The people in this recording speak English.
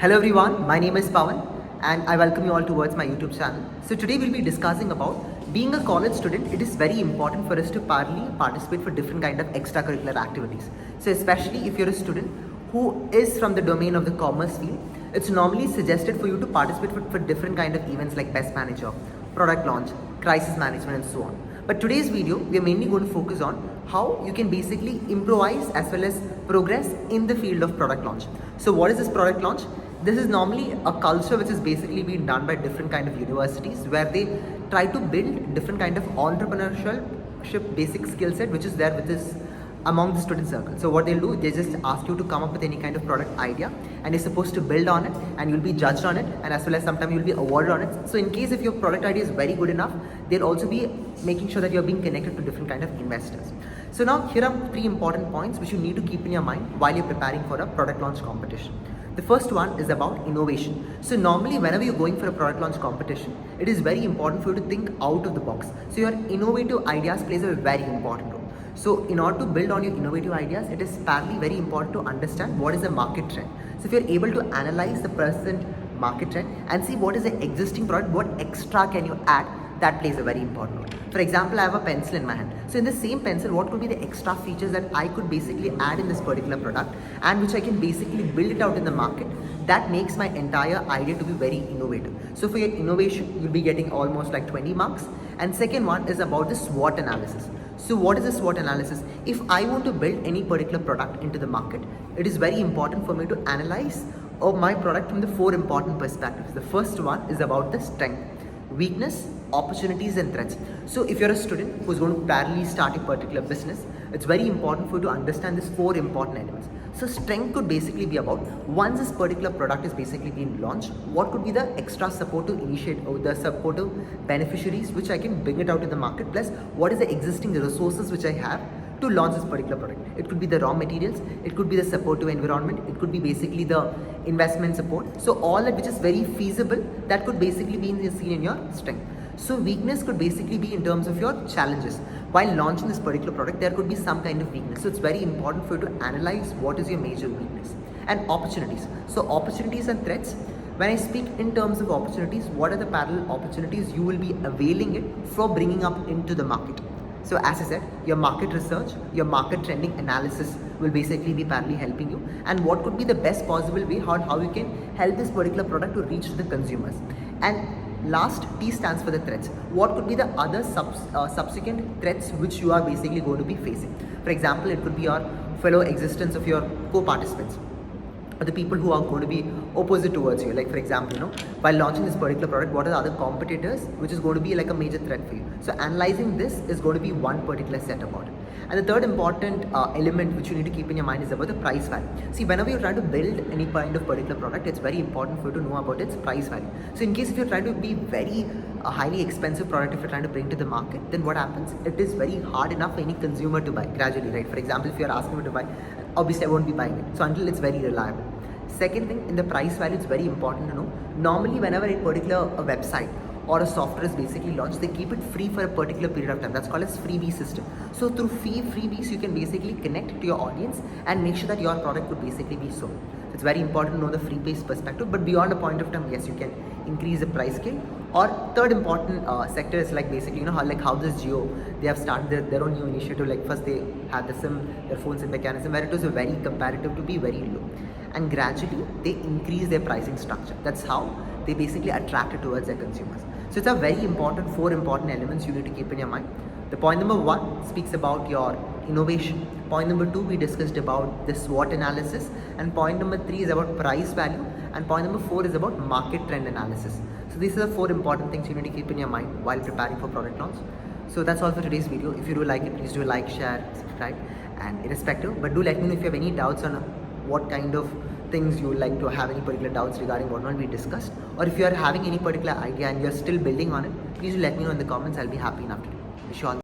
Hello everyone, my name is Pawan and I welcome you all towards my YouTube channel. So today we'll be discussing about being a college student. It is very important for us to participate for different kind of extracurricular activities. So especially if you're a student who is from the domain of the commerce field, it's normally suggested for you to participate for different kind of events like best manager, product launch, crisis management and so on. But today's video, we are mainly going to focus on how you can basically improvise as well as progress in the field of product launch. So what is this product launch? This is normally a culture which is basically being done by different kind of universities where they try to build different kind of entrepreneurship basic skill set which is there with this among the student circle. So what they'll do, they just ask you to come up with any kind of product idea and you're supposed to build on it and you'll be judged on it, and as well as sometimes you'll be awarded on it. So in case if your product idea is very good enough, they'll also be making sure that you're being connected to different kind of investors. So now here are three important points which you need to keep in your mind while you're preparing for a product launch competition. The first one is about innovation. So normally whenever you're going for a product launch competition, it is very important for you to think out of the box. So your innovative ideas plays a very important role. So in order to build on your innovative ideas, it is partly very important to understand what is the market trend. So if you're able to analyze the present market trend and see what is the existing product, what extra can you add, that plays a very important role. For example, I have a pencil in my hand. So in the same pencil, what could be the extra features that I could basically add in this particular product and which I can basically build it out in the market, that makes my entire idea to be very innovative. So for your innovation, you'll be getting almost like 20 marks. And second one is about the SWOT analysis. So what is the SWOT analysis? If I want to build any particular product into the market, it is very important for me to analyze my product from the four important perspectives. The first one is about the strength, weakness, opportunities and threats. So if you're a student who's going to parallelly start a particular business, it's very important for you to understand these four important elements. So strength could basically be about once this particular product is basically being launched, what could be the extra support to initiate or the supportive beneficiaries which I can bring it out in the market, plus what is the existing resources which I have to launch this particular product. It could be the raw materials, it could be the support to environment, it could be basically the investment support. So all that which is very feasible, that could basically be seen in your strength. So weakness could basically be in terms of your challenges. While launching this particular product, there could be some kind of weakness. So it's very important for you to analyze what is your major weakness. And opportunities. So opportunities and threats. When I speak in terms of opportunities, what are the parallel opportunities you will be availing it for bringing up into the market? So as I said, your market research, your market trending analysis will basically be parallelly helping you, and what could be the best possible way how you can help this particular product to reach the consumers. And last, T stands for the threats. What could be the other subsequent threats which you are basically going to be facing? For example, it could be your fellow existence of your co-participants, or the people who are going to be opposite towards you. Like for example, while launching this particular product, what are the other competitors which is going to be like a major threat for you? So analyzing this is going to be one particular set about it. And the third important element which you need to keep in your mind is about the price value. See, whenever you're trying to build any kind of particular product, it's very important for you to know about its price value. So in case if you're trying to be very highly expensive product, if you're trying to bring to the market, then what happens? It is very hard enough for any consumer to buy gradually, right? For example, if you're asking me to buy, obviously I won't be buying it. So until it's very reliable. Second thing, in the price value, it's very important to know. Normally, whenever a particular website or a software is basically launched, they keep it free for a particular period of time. That's called as freebie system. So through freebies, you can basically connect to your audience and make sure that your product could basically be sold. So it's very important to know the free-based perspective, but beyond a point of time, yes, you can increase the price scale. Or third important sector is like basically, how this Jio, they have started their own new initiative. Like first they had their phone SIM mechanism where it was a very comparative to be very low. And gradually they increase their pricing structure. That's how they basically attract it towards their consumers. So it's a very important, four important elements you need to keep in your mind. The point number one speaks about your innovation. Point number two, we discussed about the SWOT analysis. And point number three is about price value. And point number four is about market trend analysis. So these are the four important things you need to keep in your mind while preparing for product launch. So that's all for today's video. If you do like it, please do like, share, subscribe, and irrespective. But do let me know if you have any doubts on what kind of things you would like to have, any particular doubts regarding what not we discussed, or if you are having any particular idea and you are still building on it, please do let me know in the comments. I'll be happy enough to wish you all